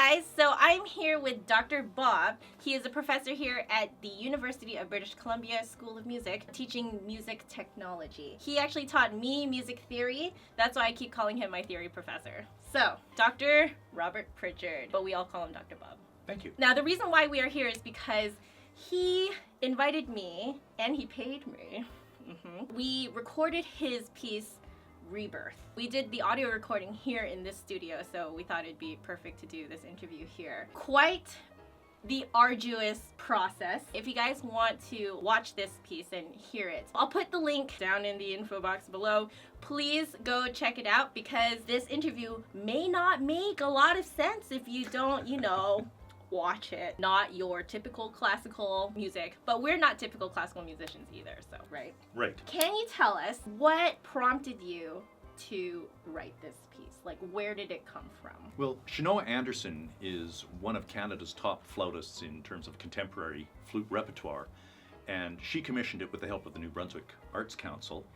guys, so I'm here with Dr. Bob. He is a professor here at the University of British Columbia School of Music, teaching music technology. He actually taught me music theory. That's why I keep calling him my theory professor. So, Dr. Robert Pritchard, but we all call him Dr. Bob. Thank you. Now, the reason why we are here is because he invited me and he paid me. We recorded his piece, Rebirth. We did the audio recording here in this studio, so we thought it'd be perfect to do this interview here. Quite the arduous process. If you guys want to watch this piece and hear it, I'll put the link down in the info box below. Please go check it out because this interview may not make a lot of sense if you don't, watch it. Not your typical classical music, but we're not typical classical musicians either, so, right? Right. Can you tell us what prompted you to write this piece? Like, where did it come from? Well, Shanoa Anderson is one of Canada's top flautists in terms of contemporary flute repertoire, and she commissioned it with the help of the New Brunswick Arts Council.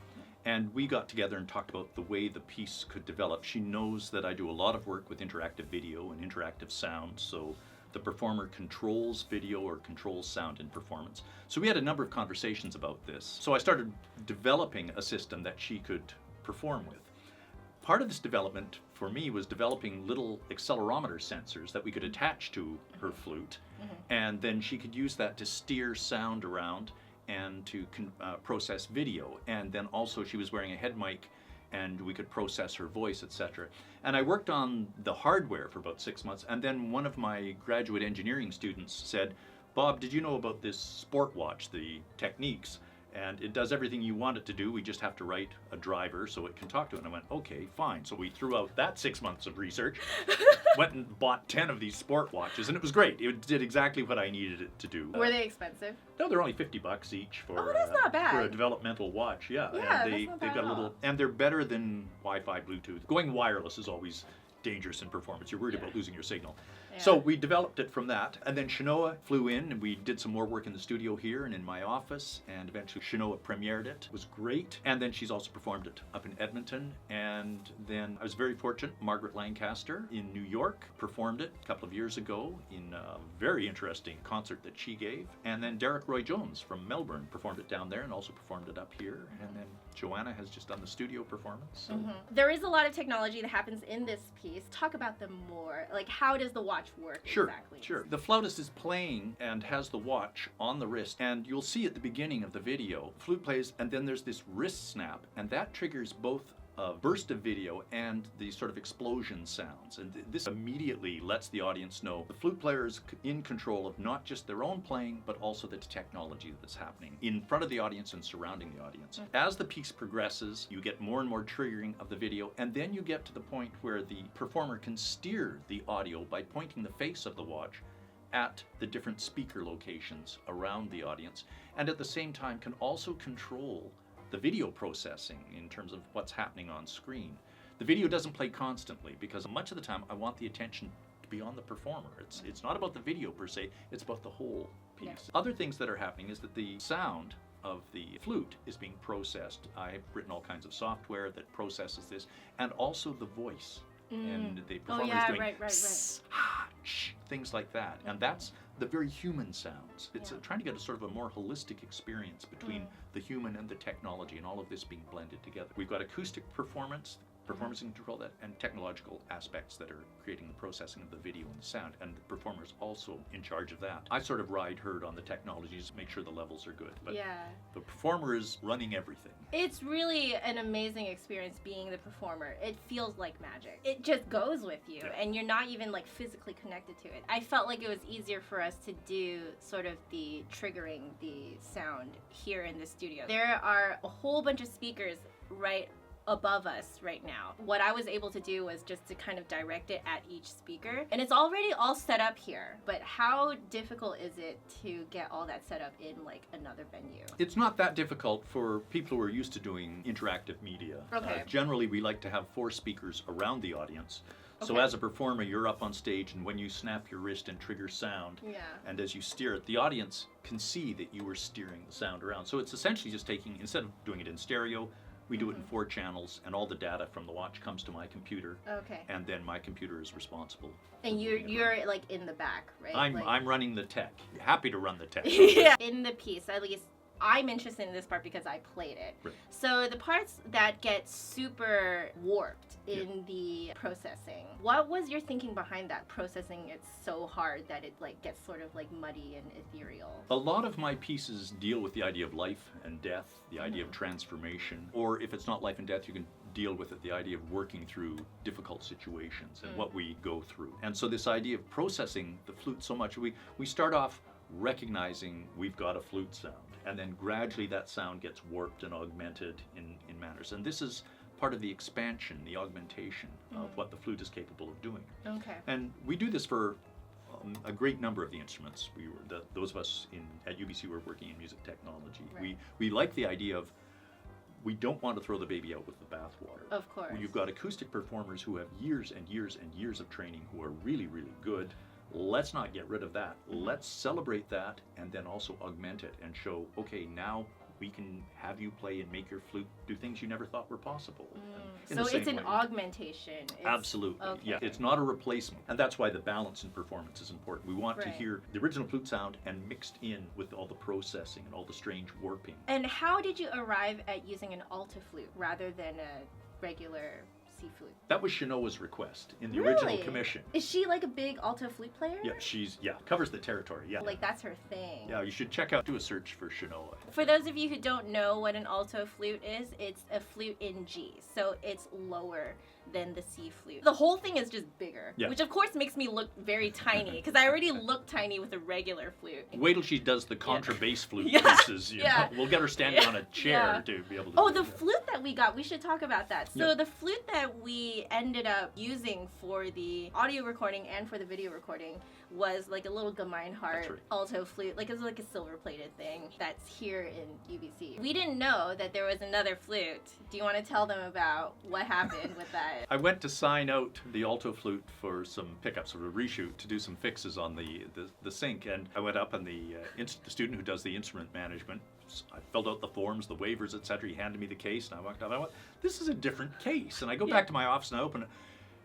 And we got together and talked about the way the piece could develop. She knows that I do a lot of work with interactive video and interactive sound, so the performer controls video or controls sound in performance. So we had a number of conversations about this. So I started developing a system that she could perform with. Part of this development for me was developing little accelerometer sensors that we could attach to her flute, and then she could use that to steer sound around and to process video. And then also she was wearing a head mic and we could process her voice, etc. And I worked on the hardware for about 6 months, and then one of my graduate engineering students said, "Bob, did you know about this sport watch, the Techniques? And it does everything you want it to do. We just have to write a driver so it can talk to it." And I went, okay, fine. So we threw out that 6 months of research, went and bought 10 of these sport watches, and it was great. It did exactly what I needed it to do. Were they expensive? No, they're only $50 each for, that's not bad. for a developmental watch. Yeah, Yeah, and that's not they've bad got a at little, all. and they're better than Wi-Fi, Bluetooth. Going wireless is always dangerous in performance. You're worried Yeah. about losing your signal. Yeah. So we developed it from that, and then Shanoa flew in and we did some more work in the studio here and in my office, and eventually Shanoa premiered it. It was great, and then she's also performed it up in Edmonton, and then I was very fortunate, Margaret Lancaster in New York performed it a couple of years ago in a very interesting concert that she gave, and then Derek Roy Jones from Melbourne performed it down there and also performed it up here, and then Joanna has just done the studio performance. So. There is a lot of technology that happens in this piece. Talk about them more. Like, how does the watch work exactly? Sure. The flautist is playing and has the watch on the wrist, and you'll see at the beginning of the video, flute plays, and then there's this wrist snap, and that triggers both a burst of video and the sort of explosion sounds. And this immediately lets the audience know the flute player is in control of not just their own playing, but also the technology that's happening in front of the audience and surrounding the audience. As the piece progresses, you get more and more triggering of the video, and then you get to the point where the performer can steer the audio by pointing the face of the watch at the different speaker locations around the audience, and at the same time can also control the video processing in terms of what's happening on screen. The video doesn't play constantly because much of the time I want the attention to be on the performer. It's not about the video per se, it's about the whole piece. Yeah. Other things that are happening is that the sound of the flute is being processed. I've written all kinds of software that processes this, and also the voice. And the performer is doing right. things like that, and that's the very human sounds. It's trying to get a sort of a more holistic experience between the human and the technology, and all of this being blended together. We've got acoustic performance can control that, and technological aspects that are creating the processing of the video and the sound, and the performer's also in charge of that. I sort of ride herd on the technologies, make sure the levels are good, but the performer is running everything. It's really an amazing experience being the performer. It feels like magic. It just goes with you, and you're not even like physically connected to it. I felt like it was easier for us to do sort of the triggering the sound here in the studio. There are a whole bunch of speakers right above us right now. What I was able to do was just to kind of direct it at each speaker, and it's already all set up here, but how difficult is it to get all that set up in like another venue? It's not that difficult for people who are used to doing interactive media. Okay. Generally we like to have 4 speakers around the audience. So Okay. as a performer, you're up on stage, and when you snap your wrist and trigger sound, and as you steer it, the audience can see that you were steering the sound around. So it's essentially just taking, instead of doing it in stereo, We do it in 4 channels, and all the data from the watch comes to my computer, Okay. and then my computer is responsible. And you're like in the back, right? I'm running the tech. Happy to run the tech. Yeah. In the piece, at least I'm interested in this part because I played it. Right. So the parts that get super warped in the processing, what was your thinking behind that? Processing it so hard that it like gets sort of like muddy and ethereal. A lot of my pieces deal with the idea of life and death, the idea of transformation, or if it's not life and death, you can deal with it, the idea of working through difficult situations and what we go through. And so this idea of processing the flute so much, we start off recognizing we've got a flute sound, and then gradually that sound gets warped and augmented in manners. And this is part of the expansion, the augmentation of what the flute is capable of doing. Okay. And we do this for a great number of the instruments. Those of us at UBC who are working in music technology. Right. We like the idea of, we don't want to throw the baby out with the bathwater. Of course. You've got acoustic performers who have years and years and years of training who are really, really good. Let's not get rid of that. Let's celebrate that and then also augment it and show, okay, now we can have you play and make your flute do things you never thought were possible. So it's an augmentation. Absolutely. Okay. Yeah, it's not a replacement. And that's why the balance in performance is important. We want to hear the original flute sound and mixed in with all the processing and all the strange warping. And how did you arrive at using an alto flute rather than a regular C flute? That was Shinoa's request in the original commission. Is she like a big alto flute player? Yeah, covers the territory. Yeah. Like that's her thing. Yeah, you should do a search for Shinoa. For those of you who don't know what an alto flute is, it's a flute in G. So it's lower than the C flute. The whole thing is just bigger, which of course makes me look very tiny because I already look tiny with a regular flute. Wait till she does the contrabass flute pieces. You know? We'll get her standing on a chair to be able to Oh, the flute that we got, we should talk about that. So the flute that we ended up using for the audio recording and for the video recording was like a little Gemeinhardt alto flute. Like it was like a silver plated thing that's here in UBC. We didn't know that there was another flute. Do you want to tell them about what happened with that? I went to sign out the alto flute for some pickups or a reshoot to do some fixes on the sync, and I went up and the student who does the instrument management, I filled out the forms, the waivers, etc. He handed me the case, and I walked out. I went, "This is a different case." And I go back to my office and I open it.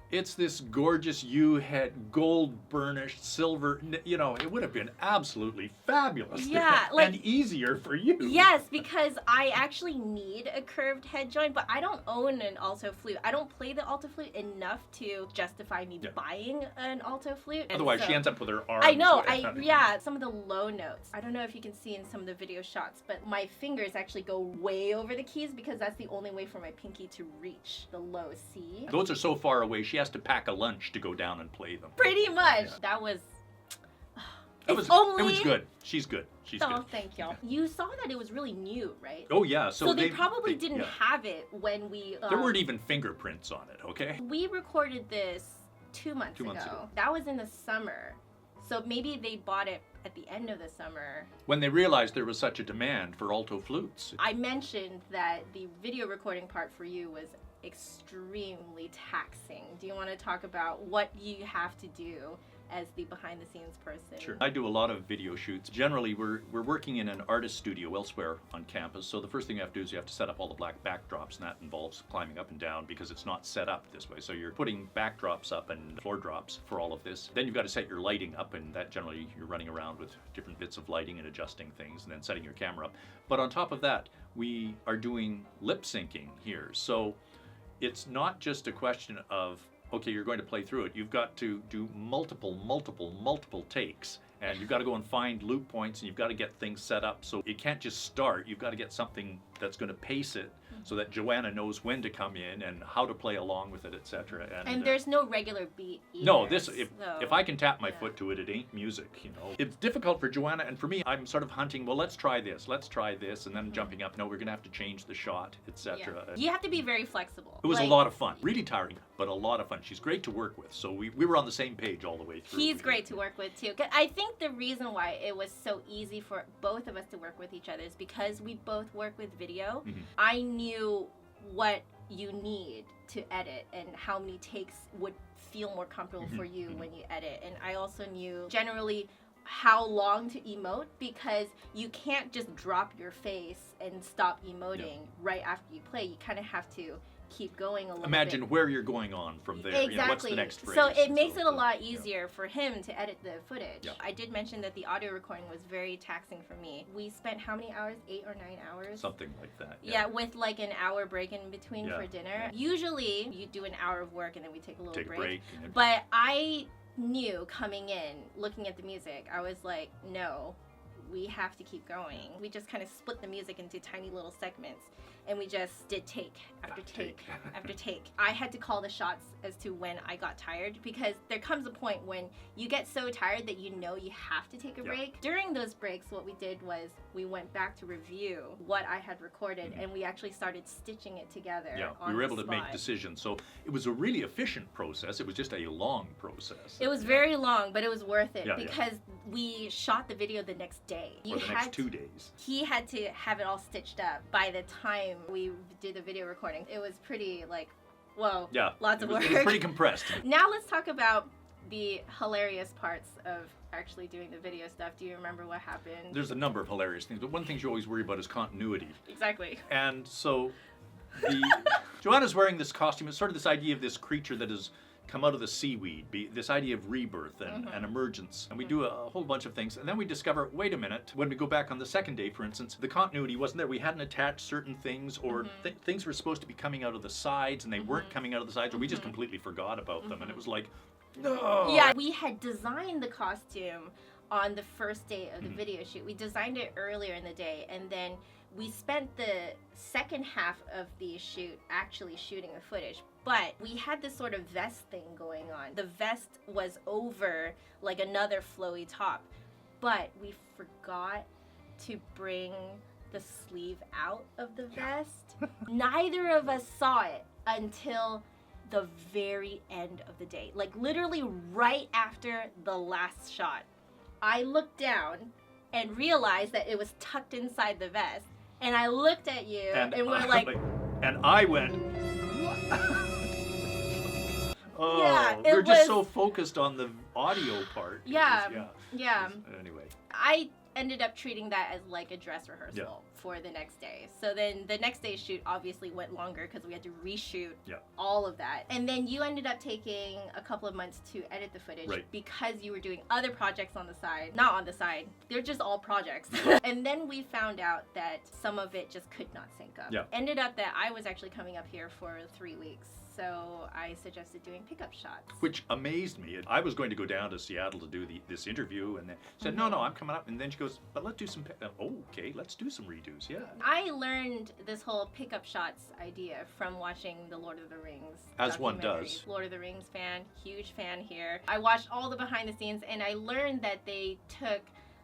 It's this gorgeous U-head, gold burnished, silver, you know, it would have been absolutely fabulous. Yeah, and easier for you. Yes, because I actually need a curved head joint, but I don't own an alto flute. I don't play the alto flute enough to justify me buying an alto flute. Otherwise, she ends up with her arms. I know, some of the low notes. I don't know if you can see in some of the video shots, but my fingers actually go way over the keys because that's the only way for my pinky to reach the low C. Those are so far away, she has to pack a lunch to go down and play them. Pretty much. That was... It was good. She's good. She's good. Oh, thank y'all. You saw that it was really new, right? Oh, yeah. So they probably didn't have it when we... there weren't even fingerprints on it, okay? We recorded this 2 months ago. That was in the summer. So maybe they bought it at the end of the summer. When they realized there was such a demand for alto flutes. I mentioned that the video recording part for you was extremely taxing. Do you want to talk about what you have to do as the behind-the-scenes person? Sure. I do a lot of video shoots. Generally, we're working in an artist studio elsewhere on campus, so the first thing you have to do is you have to set up all the black backdrops, and that involves climbing up and down because it's not set up this way. So you're putting backdrops up and floor drops for all of this. Then you've got to set your lighting up, and that generally you're running around with different bits of lighting and adjusting things, and then setting your camera up. But on top of that, we are doing lip syncing here. So it's not just a question of, okay, you're going to play through it. You've got to do multiple takes. And you've got to go and find loop points, and you've got to get things set up. So it can't just start. You've got to get something that's going to pace it so that Joanna knows when to come in and how to play along with it, etc. And there's no regular beat either. No, if I can tap my foot to it, it ain't music, you know. It's difficult for Joanna, and for me, I'm sort of hunting, well, let's try this, and then jumping up, no, we're going to have to change the shot, etc. You have to be very flexible. It was a lot of fun. Really tiring, but a lot of fun. She's great to work with, so we were on the same page all the way through. He's great to work with, too. I think the reason why it was so easy for both of us to work with each other is because we both work with video. I knew what you need to edit and how many takes would feel more comfortable for you when you edit. And I also knew generally how long to emote, because you can't just drop your face and stop emoting right after you play. You kind of have to keep going a little Imagine bit. where you're going on from there. Exactly. You know, what's the next phrase? So it makes it a the- lot easier for him to edit the footage. Yeah. I did mention that the audio recording was very taxing for me. We spent how many hours? 8 or 9 hours? Something like that. Yeah, with like an hour break in between Yeah. for dinner. Usually you do an hour of work and then we take a little Take a break. and then- But I knew coming in, looking at the music, I was like, no, we have to keep going. We just kind of split the music into tiny little segments, and we just did take after take after take. I had to call the shots as to when I got tired, because there comes a point when you get so tired that you know you have to take a break. During those breaks, what we did was we went back to review what I had recorded, and we actually started stitching it together. Yeah, on we were the able to make spot. decisions. So it was a really efficient process. It was just a long process. It was very long, but it was worth it, Yeah, yeah. because we shot the video the next day. For the next 2 days. He had to have it all stitched up by the time we did the video recording. It was pretty like, whoa, Yeah, lots of it was work. pretty compressed. Now let's talk about the hilarious parts of actually doing the video stuff. Do you remember what happened? There's a number of hilarious things, but one thing you always worry about is continuity. Exactly. And so Joanna's wearing this costume. It's sort of this idea of this creature that has come out of the seaweed, this idea of rebirth and emergence. And we do a whole bunch of things. And then we discover, wait a minute, when we go back on the second day, for instance, the continuity wasn't there. We hadn't attached certain things, or things were supposed to be coming out of the sides, and they weren't coming out of the sides, or we just completely forgot about them. And it was like, no. Yeah, we had designed the costume on the first day of the video shoot. We designed it earlier in the day, and then we spent the second half of the shoot actually shooting the footage. But we had this sort of vest thing going on. The vest was over like another flowy top, but we forgot to bring the sleeve out of the vest. Neither of us saw it until the very end of the day. Like literally right after the last shot. I looked down and realized that it was tucked inside the vest. And I looked at you and we're like... And I went... Oh, Yeah, it we're just was- so focused on the audio part. Yeah, It was- yeah. Anyway. I ended up treating that as like a dress rehearsal for the next day. So then the next day's shoot obviously went longer because we had to reshoot all of that. And then you ended up taking a couple of months to edit the footage because you were doing other projects on the side. Not on the side, they're just all projects. And then we found out that some of it just could not sync up. Yeah. Ended up that I was actually coming up here for 3 weeks. So I suggested doing pickup shots. Which amazed me. I was going to go down to Seattle to do this interview, and then said, no, I'm coming up. And then she goes, but let's do some, okay, let's do some redos, yeah. I learned this whole pickup shots idea from watching the Lord of the Rings As one documentaries. does. Lord of the Rings fan, huge fan here. I watched all the behind the scenes, and I learned that they took,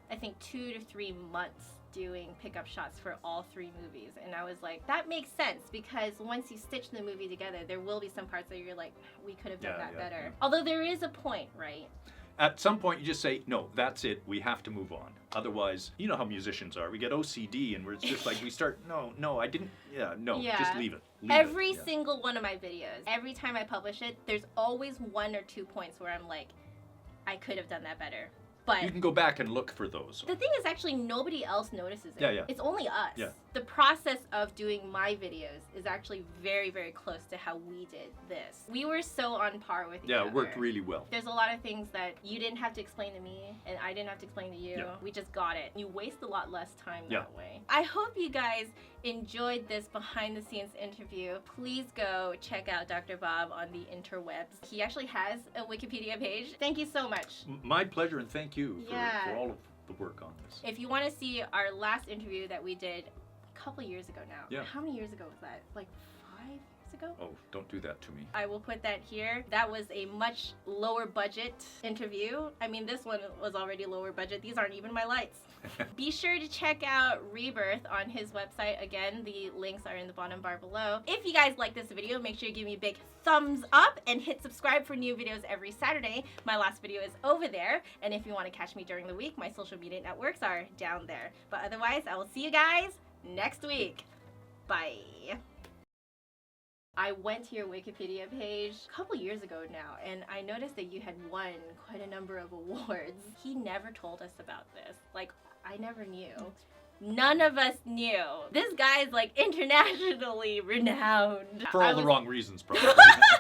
I think, 2 to 3 months doing pickup shots for all 3 movies. And I was like, that makes sense, because once you stitch the movie together, there will be some parts that you're like, we could have done that better. Yeah. Although there is a point, right? At some point, you just say, no, that's it. We have to move on. Otherwise, you know how musicians are. We get OCD, and it's just like we start, no, I didn't, just leave it. Every single one of my videos, every time I publish it, there's always 1 or 2 points where I'm like, I could have done that better. But you can go back and look for those. the thing is, actually, nobody else notices it. Yeah. It's only us. Yeah. The process of doing my videos is actually very, very close to how we did this. We were so on par with each other. Yeah, it worked really well. There's a lot of things that you didn't have to explain to me, and I didn't have to explain to you. Yeah. We just got it. You waste a lot less time that way. I hope you guys enjoyed this behind-the-scenes interview. Please go check out Dr. Bob on the interwebs. He actually has a Wikipedia page. Thank you so much. My pleasure, and thank you for all of the work on this. If you want to see our last interview that we did a couple years ago now. Yeah. How many years ago was that? Like 5 years ago? Oh, don't do that to me. I will put that here. That was a much lower budget interview. I mean, this one was already lower budget. These aren't even my lights. Be sure to check out Rebirth on his website. Again, the links are in the bottom bar below. If you guys like this video, make sure you give me a big thumbs up and hit subscribe for new videos every Saturday. My last video is over there. And if you want to catch me during the week, my social media networks are down there. But otherwise, I will see you guys next week. Bye. I went to your Wikipedia page a couple years ago now, and I noticed that you had won quite a number of awards. He never told us about this. Like, I never knew. None of us knew. This guy's like internationally renowned. For all the wrong reasons, probably.